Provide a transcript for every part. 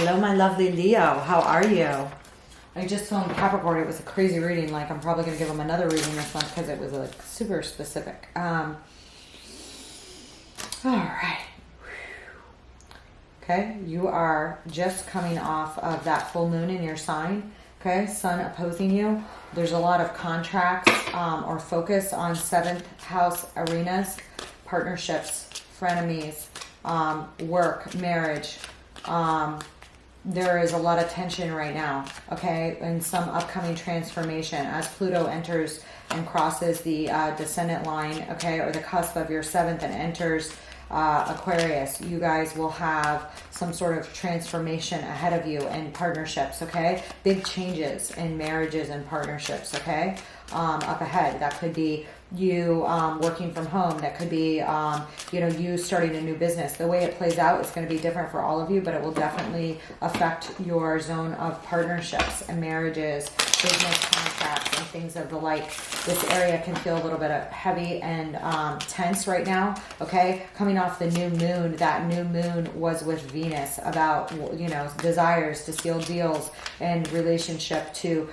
Hello, my lovely Leo. How are you? I just told Capricorn it was a crazy reading. Like, I'm probably going to give them another reading this month because it was like super specific. All right. Okay, you are just coming off of that full moon in your sign. Okay, sun opposing you. There's a lot of contracts or focus on 7th house arenas, partnerships, frenemies, work, marriage. There is a lot of tension right now, okay, in some upcoming transformation as Pluto enters and crosses the descendant line, okay, or the cusp of your 7th and enters Aquarius. You guys will have some sort of transformation ahead of you in partnerships, okay? Big changes in marriages and partnerships, okay? Up ahead. That could be you working from home. That could be, you know, you starting a new business. The way it plays out is going to be different for all of you, but it will definitely affect your zone of partnerships and marriages, business contracts, and things of the like. This area can feel a little bit heavy and tense right now, okay? Coming off the new moon, that new moon was with Venus about, you know, desires to seal deals and relationship to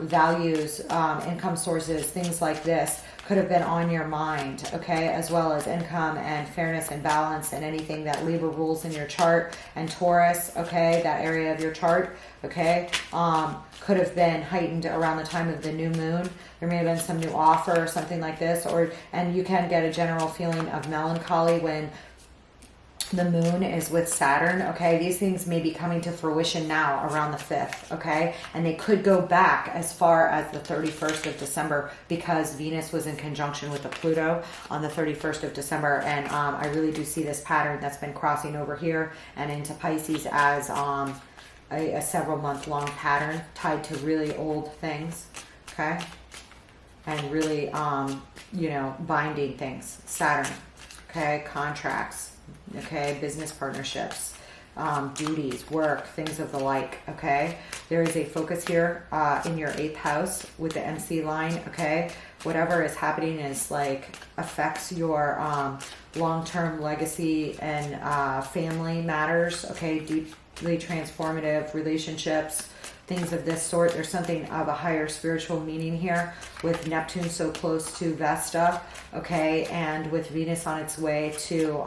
values, income sources, things like this could have been on your mind, okay, as well as income and fairness and balance and anything that Libra rules in your chart, and Taurus, okay, that area of your chart, okay, could have been heightened around the time of the new moon. There may have been some new offer or something like this, and you can get a general feeling of melancholy when the moon is with Saturn, okay? These things may be coming to fruition now around the 5th, okay? And they could go back as far as the 31st of December because Venus was in conjunction with the Pluto on the 31st of December. And I really do see this pattern that's been crossing over here and into Pisces as a several month long pattern tied to really old things, okay? And really, you know, binding things. Saturn, okay? Contracts. Okay, business partnerships, duties, work, things of the like, okay? There is a focus here in your 8th house with the MC line, okay? Whatever is happening is like affects your long-term legacy and family matters, okay? Deeply transformative relationships, things of this sort. There's something of a higher spiritual meaning here with Neptune so close to Vesta, okay? And with Venus on its way to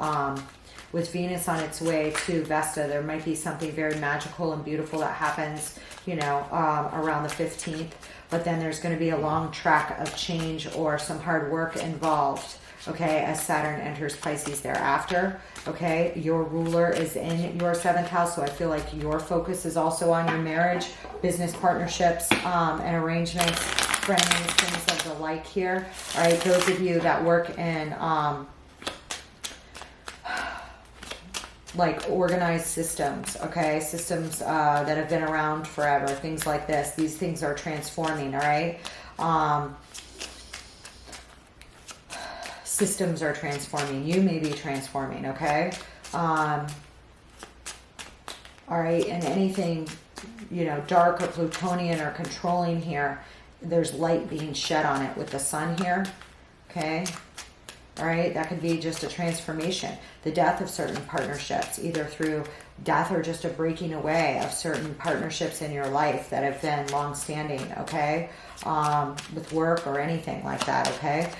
Vesta, there might be something very magical and beautiful that happens, you know, around the 15th. But then there's going to be a long track of change or some hard work involved, okay, as Saturn enters Pisces thereafter, okay? Your ruler is in your 7th house, so I feel like your focus is also on your marriage, business partnerships, and arrangements, friends, things of the like here. All right, those of you that work in like organized systems, okay, systems that have been around forever, things like this. These things are transforming, all right? Systems are transforming. You may be transforming, okay? All right, and anything, you know, dark or Plutonian or controlling here, there's light being shed on it with the sun here, okay? All right, that could be just a transformation, the death of certain partnerships, either through death or just a breaking away of certain partnerships in your life that have been long-standing, okay, with work or anything like that, okay.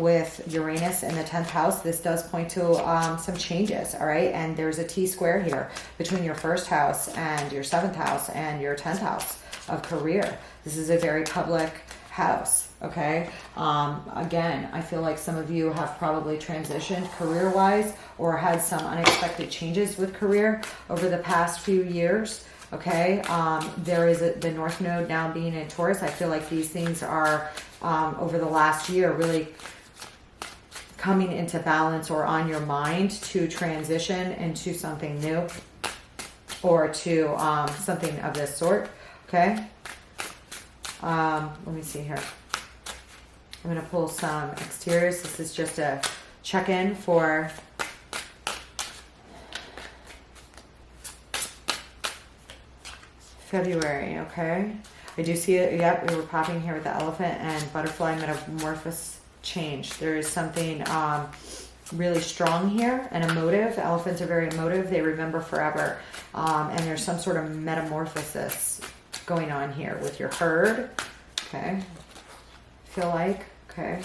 With Uranus in the 10th house, this does point to some changes, all right, and there's a T-square here between your 1st house and your 7th house and your 10th house of career. This is a very public house, okay? Again, I feel like some of you have probably transitioned career-wise or had some unexpected changes with career over the past few years, okay? There is the North Node now being in Taurus. I feel like these things are, over the last year, really coming into balance or on your mind to transition into something new or to something of this sort, okay? Let me see here. I'm going to pull some exteriors. This is just a check-in for February, okay? I do see it. Yep, we were popping here with the elephant and butterfly metamorphosis change. There is something really strong here and emotive. Elephants are very emotive. They remember forever. And there's some sort of metamorphosis going on here with your herd. Okay. Feel like, okay.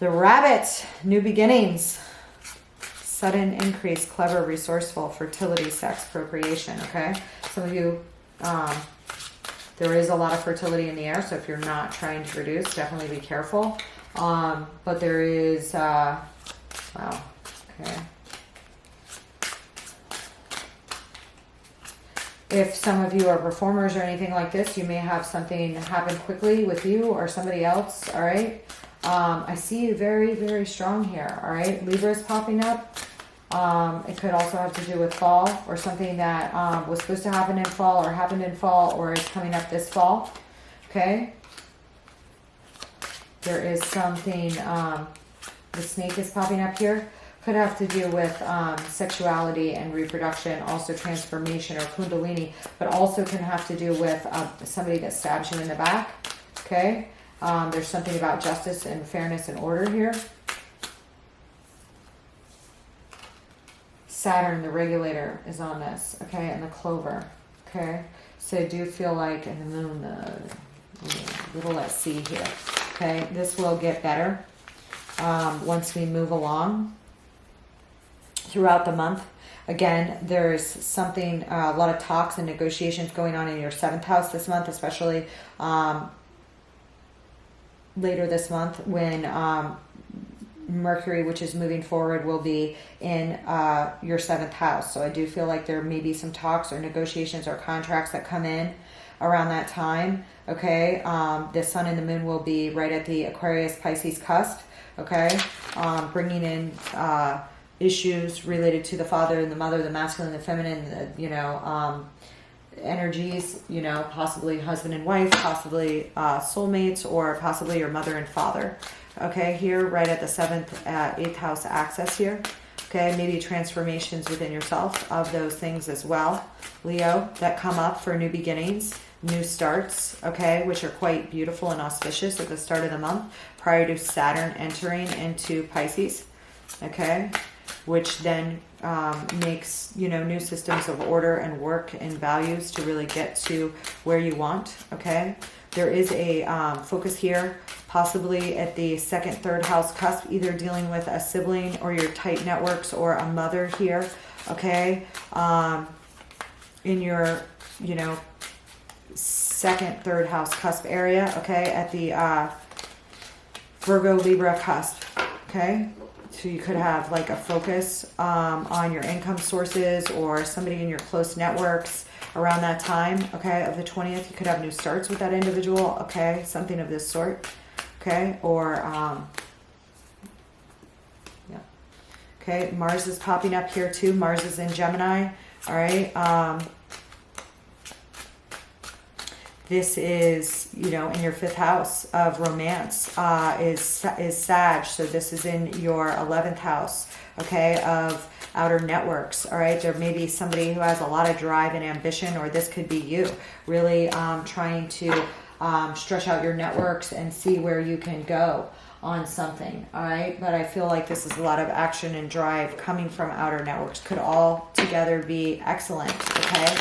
The rabbit, new beginnings, sudden increase, clever, resourceful, fertility, sex, procreation, okay? Some of you, there is a lot of fertility in the air, so if you're not trying to produce, definitely be careful. But there is, wow, okay. If some of you are performers or anything like this, you may have something happen quickly with you or somebody else, all right? I see you very, very strong here, all right? Libra is popping up. It could also have to do with fall or something that was supposed to happen in fall or happened in fall or is coming up this fall, okay? There is something, the snake is popping up here. Could have to do with sexuality and reproduction, also transformation or kundalini, but also can have to do with somebody that stabs you in the back, okay? There's something about justice and fairness and order here. Saturn, the regulator, is on this, okay, and the clover, okay? So I do feel like, and the moon, little let's see here, okay? This will get better once we move along throughout the month. Again, there's something, a lot of talks and negotiations going on in your 7th house this month, especially later this month when Mercury, which is moving forward, will be in your 7th house. So I do feel like there may be some talks or negotiations or contracts that come in around that time. Okay, the sun and the moon will be right at the Aquarius Pisces cusp. Okay, bringing in issues related to the father and the mother, the masculine, the feminine, energies, possibly husband and wife, possibly soulmates, or possibly your mother and father. Okay, here right at the 7th, 8th house axis here. Okay, maybe transformations within yourself of those things as well, Leo, that come up for new beginnings, new starts, okay, which are quite beautiful and auspicious at the start of the month prior to Saturn entering into Pisces, okay, which then makes, new systems of order and work and values to really get to where you want, okay. There is a focus here, possibly at the 2nd, 3rd house cusp, either dealing with a sibling or your tight networks or a mother here, okay, in your, 2nd, 3rd house cusp area, okay, at the Virgo, Libra cusp, okay. So you could have like a focus on your income sources or somebody in your close networks around that time, okay, of the 20th. You could have new starts with that individual, okay, something of this sort, okay, or, yeah, okay, Mars is popping up here too. Mars is in Gemini, all right. This is, in your 5th house of romance, is Sag. So this is in your 11th house, okay, of outer networks, all right. There may be somebody who has a lot of drive and ambition, or this could be you really trying to stretch out your networks and see where you can go on something, all right. But I feel like this is a lot of action and drive coming from outer networks. Could all together be excellent, okay.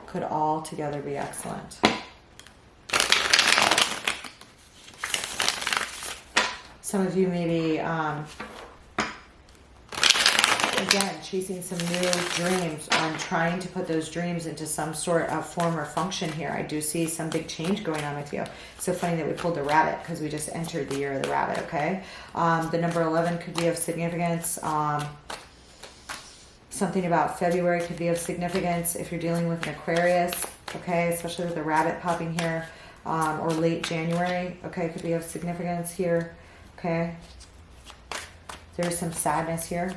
Could all together be excellent. Some of you may be, again, chasing some new dreams, trying to put those dreams into some sort of form or function here. I do see some big change going on with you. It's so funny that we pulled the rabbit because we just entered the year of the rabbit, okay? The number 11 could be of significance. Something about February could be of significance if you're dealing with an Aquarius, okay, especially with the rabbit popping here, or late January, okay, could be of significance here, okay. There's some sadness here,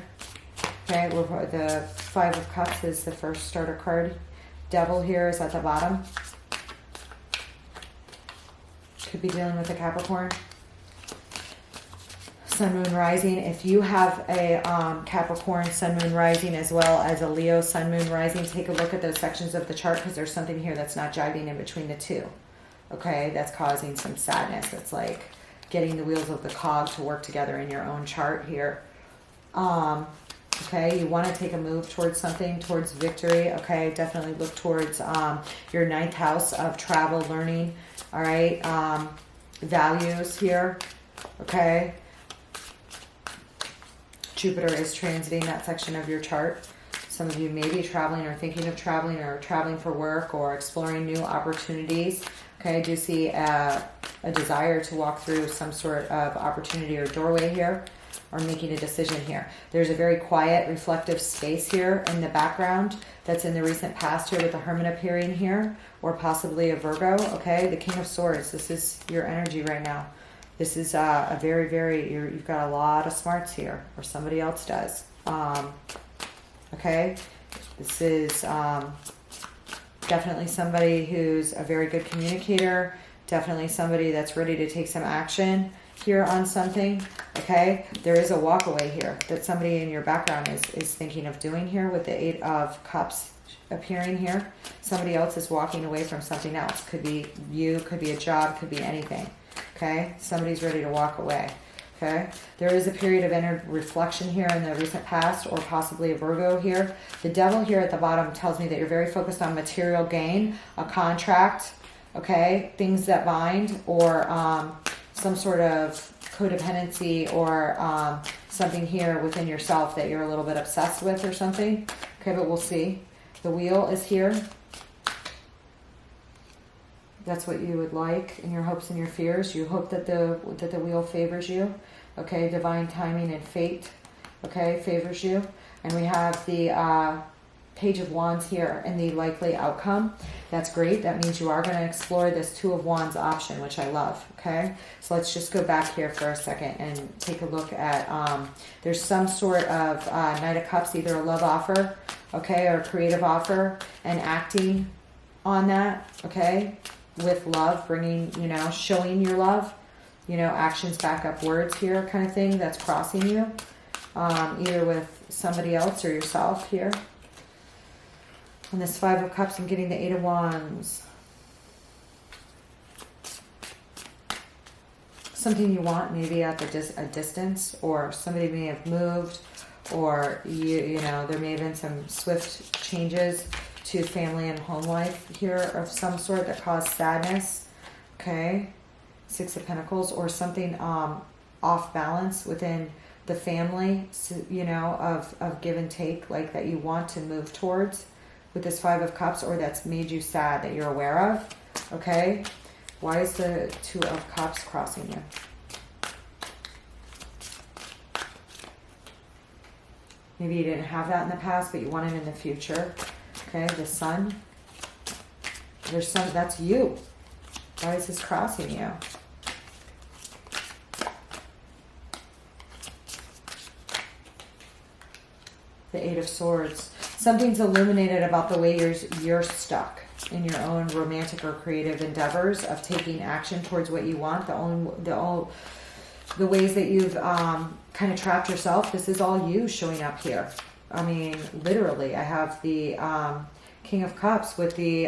okay. The 5 of Cups is the first starter card. Devil here is at the bottom. Could be dealing with a Capricorn. Sun, Moon, Rising. If you have a Capricorn, Sun, Moon, Rising, as well as a Leo, Sun, Moon, Rising, take a look at those sections of the chart because there's something here that's not jiving in between the two. okay, that's causing some sadness. It's like getting the wheels of the cog to work together in your own chart here. Okay, you want to take a move towards something, towards victory. Okay, definitely look towards your 9th house of travel, learning. All right, values here. Okay, Jupiter is transiting that section of your chart. Some of you may be traveling or thinking of traveling or traveling for work or exploring new opportunities. Okay, I do see a desire to walk through some sort of opportunity or doorway here, or making a decision here. There's a very quiet, reflective space here in the background that's in the recent past here with the Hermit appearing here, or possibly a Virgo, okay? The King of Swords, this is your energy right now. This is a very, very, you've got a lot of smarts here, or somebody else does. Okay, this is definitely somebody who's a very good communicator, definitely somebody that's ready to take some action here on something. Okay, there is a walk away here that somebody in your background is thinking of doing here with the 8 of Cups appearing here. Somebody else is walking away from something else. Could be you, could be a job, could be anything. Okay, somebody's ready to walk away. Okay, there is a period of inner reflection here in the recent past, or possibly a Virgo here. The Devil here at the bottom tells me that you're very focused on material gain, a contract, okay, things that bind, or some sort of codependency, or something here within yourself that you're a little bit obsessed with or something. Okay, but we'll see. The Wheel is here. That's what you would like in your hopes and your fears. You hope that the wheel favors you. Okay, divine timing and fate, okay, favors you. And we have the Page of Wands here and the likely outcome. That's great. That means you are going to explore this 2 of Wands option, which I love. Okay, so let's just go back here for a second and take a look at, there's some sort of Knight of Cups, either a love offer, okay, or a creative offer, and acting on that, okay, with love, bringing, you know, showing your love, you know, actions back up words here kind of thing that's crossing you, either with somebody else or yourself here. On this 5 of Cups, I'm getting the 8 of Wands. Something you want maybe at a distance, or somebody may have moved, or you know, there may have been some swift changes to family and home life here of some sort that caused sadness. Okay, 6 of Pentacles, or something off balance within the family, you know, of give and take, like that you want to move towards with this 5 of Cups, or that's made you sad that you're aware of. Okay, why is the 2 of Cups crossing you? Maybe you didn't have that in the past, but you want it in the future. Okay, the Sun. There's some, that's you. Why is this crossing you? The 8 of Swords. Something's illuminated about the way you're stuck in your own romantic or creative endeavors of taking action towards what you want. The ways that you've kind of trapped yourself. This is all you showing up here. I mean, literally, I have the King of Cups with the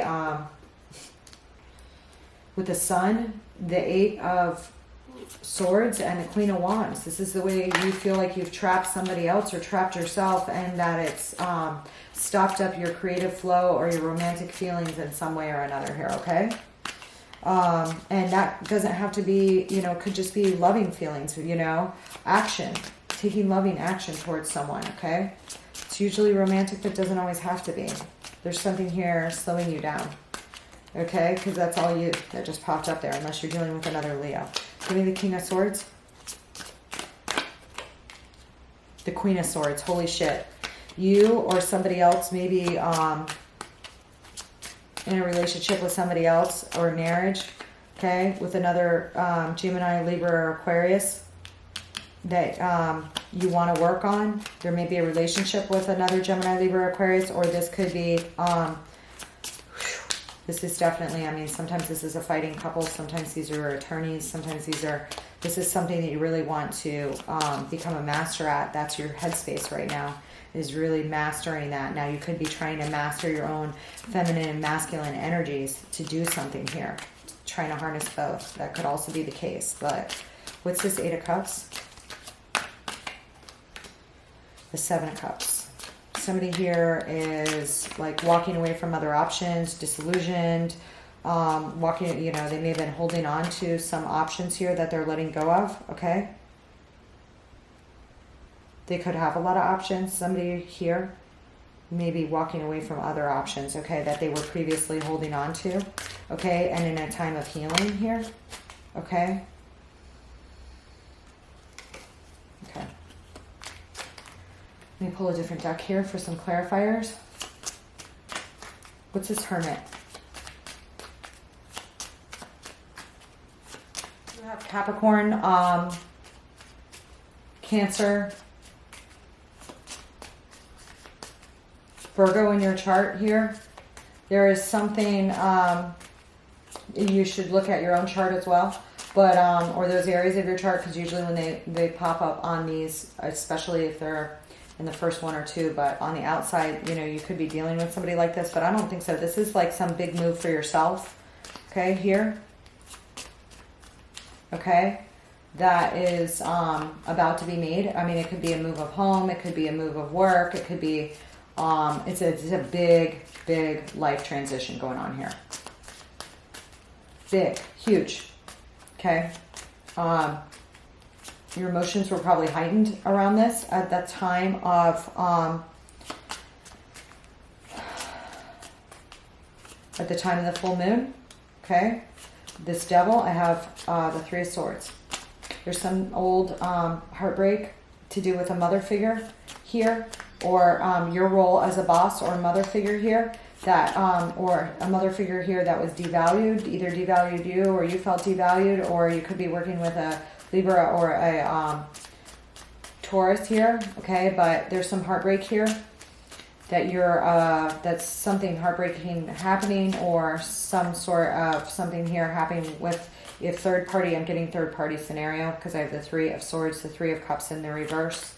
Sun, the 8 of Swords, and the Queen of Wands. This is the way you feel like you've trapped somebody else or trapped yourself, and that it's stopped up your creative flow or your romantic feelings in some way or another here, okay? And that doesn't have to be, you know, could just be loving feelings, you know, action, taking loving action towards someone, okay? It's usually romantic, but doesn't always have to be. There's something here slowing you down, okay? Because that's all you that just popped up there, unless you're dealing with another Leo. Give me the King of Swords. The Queen of Swords. Holy shit. You or somebody else maybe in a relationship with somebody else, or marriage, okay, with another Gemini, Libra, or Aquarius that you want to work on. There may be a relationship with another Gemini, Libra, or Aquarius, or this could be, this is definitely, I mean, sometimes this is a fighting couple, sometimes these are attorneys, sometimes this is something that you really want to become a master at. That's your headspace right now, is really mastering that. Now you could be trying to master your own feminine and masculine energies to do something here. trying to harness both. That could also be the case. But what's this Eight of Cups? The Seven of Cups. Somebody here is like walking away from other options, disillusioned, walking, you know, they may have been holding on to some options here that they're letting go of, okay? They could have a lot of options. Somebody here may be walking away from other options, okay, that they were previously holding on to, okay, and in a time of healing here, okay? Okay. Let me pull a different deck here for some clarifiers. What's this Hermit? You have Capricorn, Cancer, Virgo in your chart here. There is something, you should look at your own chart as well, but, or those areas of your chart, because usually when they pop up on these, especially if they're in the first one or two, but on the outside, you know, you could be dealing with somebody like this, but I don't think so. This is like some big move for yourself, okay, here, okay, that is about to be made. I mean, it could be a move of home, it could be a move of work, it could be, it's a big life transition going on here. Big, huge, okay. Your emotions were probably heightened around this at that time of, at the time of the full moon, okay? This Devil, I have the Three of Swords. There's some old heartbreak to do with a mother figure here, or your role as a boss or a mother figure here, that, or a mother figure here that was devalued, either devalued you or you felt devalued, or you could be working with a Libra or a Taurus here, okay? But there's some heartbreak here that you're, that's something heartbreaking happening, or some sort of something here happening with a third party. I'm getting third party scenario because I have the Three of Swords, the Three of Cups in the reverse,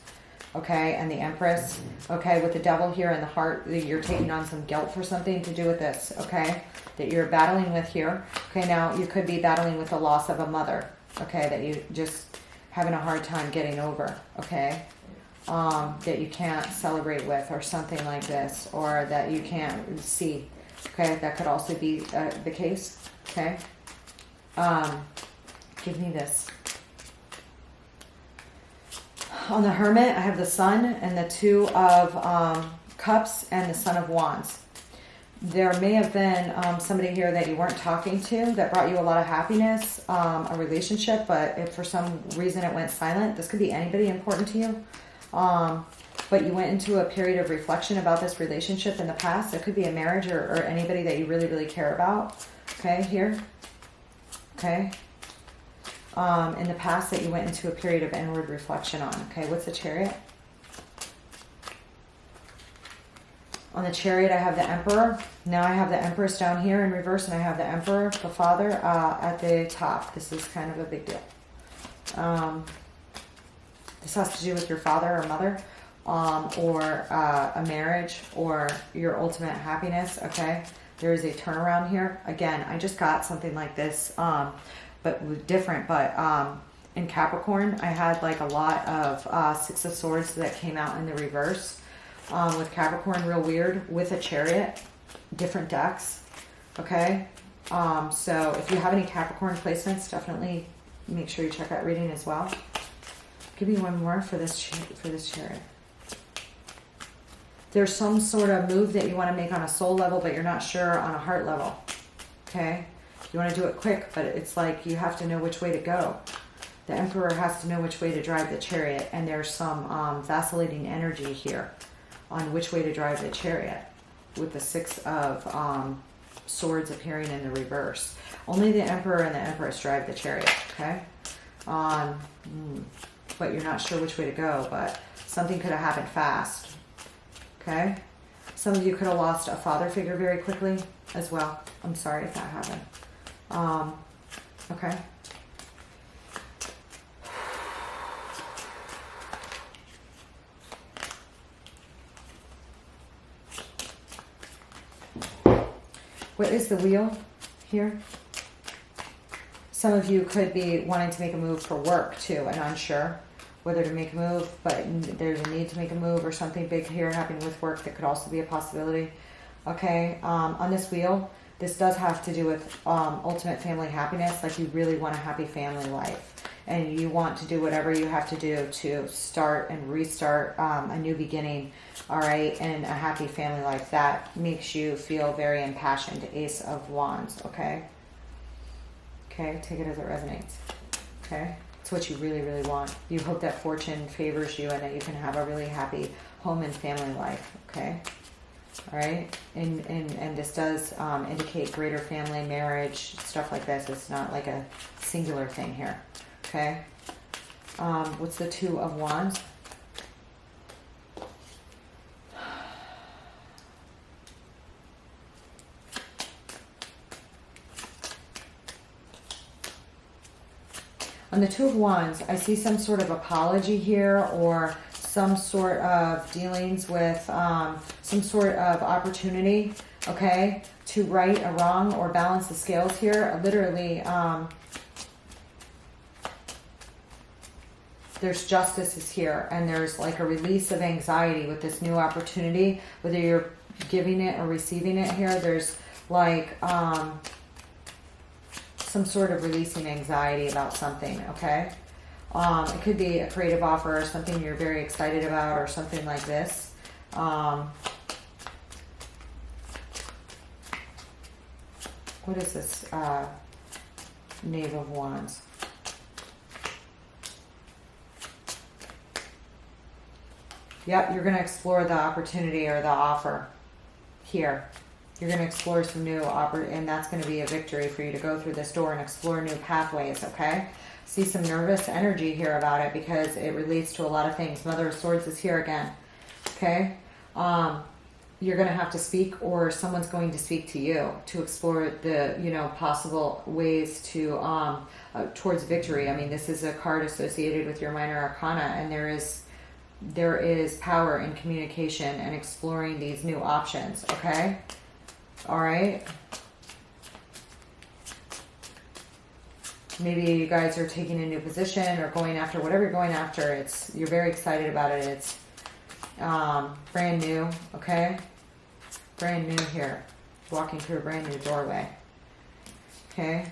okay? And the Empress, okay? With the Devil here in the heart, you're taking on some guilt for something to do with this, okay? That you're battling with here. Okay, now you could be battling with the loss of a mother, okay, that you just having a hard time getting over, okay, that you can't celebrate with, or something like this, or that you can't see, okay, that could also be the case, okay. Give me this. On the Hermit, I have the Sun and the Two of Cups and the Son of Wands. There may have been somebody here that you weren't talking to that brought you a lot of happiness, a relationship, but if for some reason it went silent, this could be anybody important to you. But you went into a period of reflection about this relationship in the past. It could be a marriage or anybody that you really care about. Okay, here. Okay. In the past that you went into a period of inward reflection on. Okay, what's the Chariot? On the Chariot, I have the Emperor. Now I have the Empress down here in reverse, and I have the Emperor, the Father, at the top. This is kind of a big deal. This has to do with your father or mother, or a marriage, or your ultimate happiness, okay? There is a turnaround here. Again, I just got something like this, but different. But in Capricorn, I had like a lot of Six of Swords that came out in the reverse. With Capricorn, real weird, with a Chariot, different decks, okay? So if you have any Capricorn placements, definitely make sure you check that reading as well. Give me one more for this Chariot. There's some sort of move that you want to make on a soul level, but you're not sure on a heart level, okay? You want to do it quick, but it's like you have to know which way to go. The Emperor has to know which way to drive the Chariot, and there's some vacillating energy here on which way to drive the Chariot, with the Six of Swords appearing in the reverse. Only the Emperor and the Empress drive the Chariot, okay? But you're not sure which way to go, but something could have happened fast, okay? Some of you could have lost a father figure very quickly as well. I'm sorry if that happened. Okay. What is the Wheel here? Some of you could be wanting to make a move for work too and unsure whether to make a move, but there's a need to make a move or something big here happening with work that could also be a possibility. Okay, on this wheel, this does have to do with ultimate family happiness, like you really want a happy family life. And you want to do whatever you have to do to start and restart a new beginning, all right, and a happy family life. That makes you feel very impassioned. Ace of Wands, okay? Okay, take it as it resonates, okay? It's what you really, really want. You hope that fortune favors you and that you can have a really happy home and family life, okay? All right, and this does indicate greater family, marriage, stuff like this. It's not like a singular thing here, okay? What's the Two of Wands? On the Two of Wands, I see some sort of apology here or some sort of dealings with some sort of opportunity, okay, to right a wrong or balance the scales here. Literally, there's justice is here, and there's like a release of anxiety with this new opportunity, whether you're giving it or receiving it here. There's like some sort of releasing anxiety about something, okay? It could be a creative offer or something you're very excited about or something like this. What is this? Knave of Wands. Yep, you're going to explore the opportunity or the offer here. You're going to explore some new and that's going to be a victory for you to go through this door and explore new pathways, okay? See some nervous energy here about it because it relates to a lot of things. Mother of Swords is here again, okay? You're going to have to speak or someone's going to speak to you to explore the, you know, possible ways to, towards victory. I mean, this is a card associated with your minor arcana, and there is power in communication and exploring these new options, okay? All right. Maybe you guys are taking a new position or going after whatever you're going after. You're very excited about it. It's brand new, okay? Brand new here. Walking through a brand new doorway. Okay?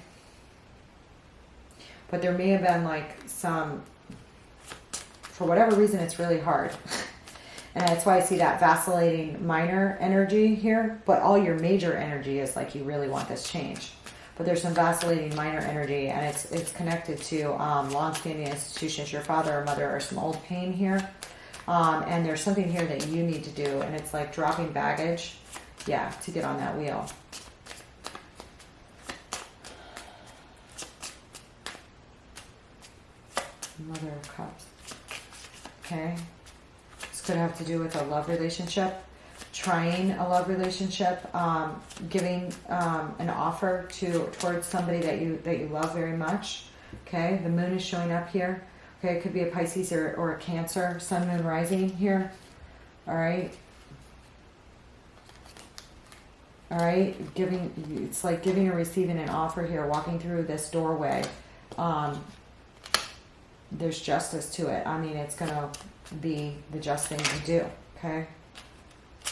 But there may have been like some, for whatever reason, it's really hard. And that's why I see that vacillating minor energy here. But all your major energy is like you really want this change. But there's some vacillating minor energy, and it's connected to long-standing institutions, your father or mother, or some old pain here. And there's something here that you need to do, and it's like dropping baggage, yeah, to get on that wheel. Mother of Cups. Okay. This could have to do with a love relationship. Trying a love relationship, giving an offer towards somebody that you love very much. Okay, the moon is showing up here. Okay, it could be a Pisces or a Cancer, sun, moon, rising here. All right. All right, it's like giving or receiving an offer here, walking through this doorway. There's justice to it. I mean, it's going to be the just thing to do. Okay.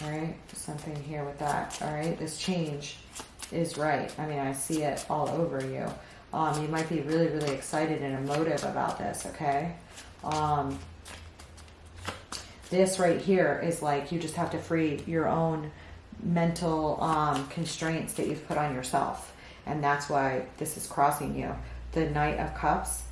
All right, something here with that. All right, this change is right. I mean, I see it all over you. You might be really, really excited and emotive about this, okay? This right here is like you just have to free your own mental constraints that you've put on yourself. And that's why this is crossing you. The Knight of Cups.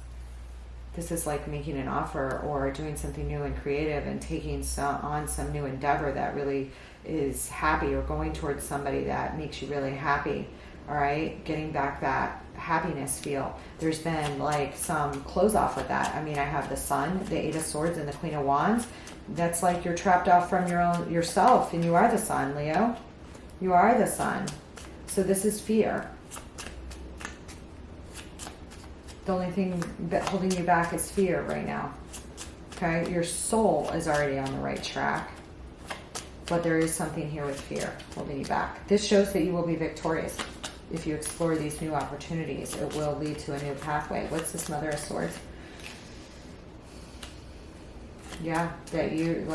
This is like making an offer or doing something new and creative and taking on some new endeavor that really is happy, or going towards somebody that makes you really happy. All right, getting back that happiness feel. There's been like some close off with that. I mean, I have the Sun, the Eight of Swords, and the Queen of Wands. That's like you're trapped off from yourself, and you are the Sun, Leo. You are the Sun. So this is fear. The only thing that holding you back is fear right now. Okay, your soul is already on the right track, but there is something here with fear holding you back. This shows that you will be victorious. if you explore these new opportunities, it will lead to a new pathway. What's this Mother of Swords? Yeah, that you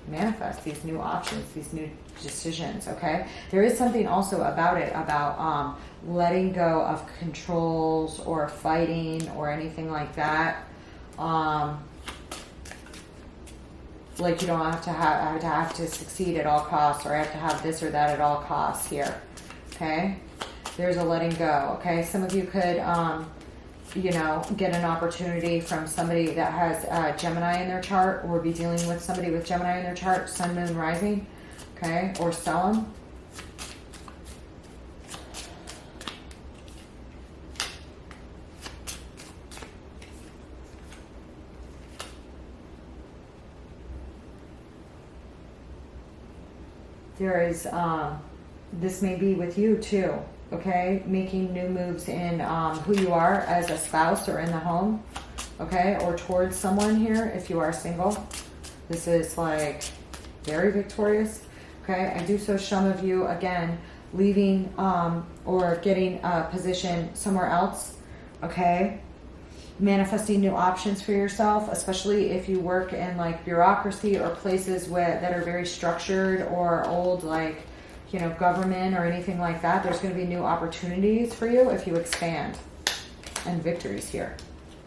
manifest these new options, these new decisions, okay? There is something also about it, about letting go of controls or fighting or anything like that. Like you don't have to succeed at all costs, or I have to have this or that at all costs here, okay? There's a letting go, okay? Some of you could, you know, get an opportunity from somebody that has Gemini in their chart, or be dealing with somebody with Gemini in their chart, Sun, Moon, Rising, okay? Or sell them. There is, this may be with you too, okay? Making new moves in who you are as a spouse or in the home, okay? Or towards someone here if you are single. This is like very victorious, okay? I do so some of you, again, leaving or getting a position somewhere else, okay? Manifesting new options for yourself, especially if you work in like bureaucracy or places that are very structured, or old, like, you know, government or anything like that. There's going to be new opportunities for you if you expand, and victories here,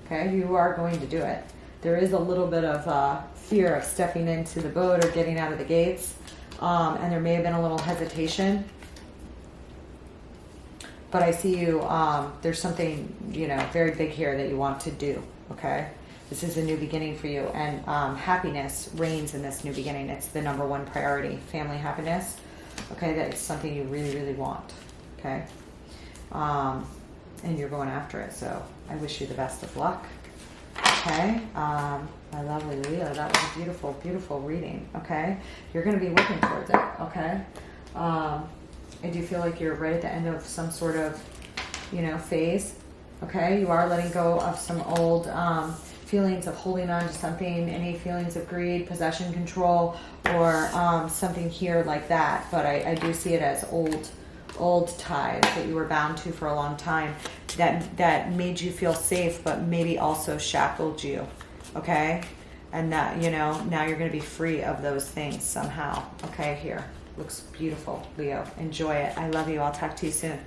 okay? You are going to do it. There is a little bit of fear of stepping into the boat or getting out of the gates, and there may have been a little hesitation. But I see you, there's something, you know, very big here that you want to do, okay? This is a new beginning for you, and happiness reigns in this new beginning. It's the number one priority, family happiness, okay? That is something you really, really want, okay? And you're going after it, so I wish you the best of luck, okay? My lovely Leo, that was a beautiful, beautiful reading, okay? You're going to be working towards it, okay? I do feel like you're right at the end of some sort of, you know, phase, okay? You are letting go of some old feelings of holding on to something, any feelings of greed, possession, control, or something here like that. But I do see it as old ties that you were bound to for a long time, that made you feel safe, but maybe also shackled you, okay? And that, you know, now you're going to be free of those things somehow, okay? Here. Looks beautiful, Leo. Enjoy it. I love you. I'll talk to you soon.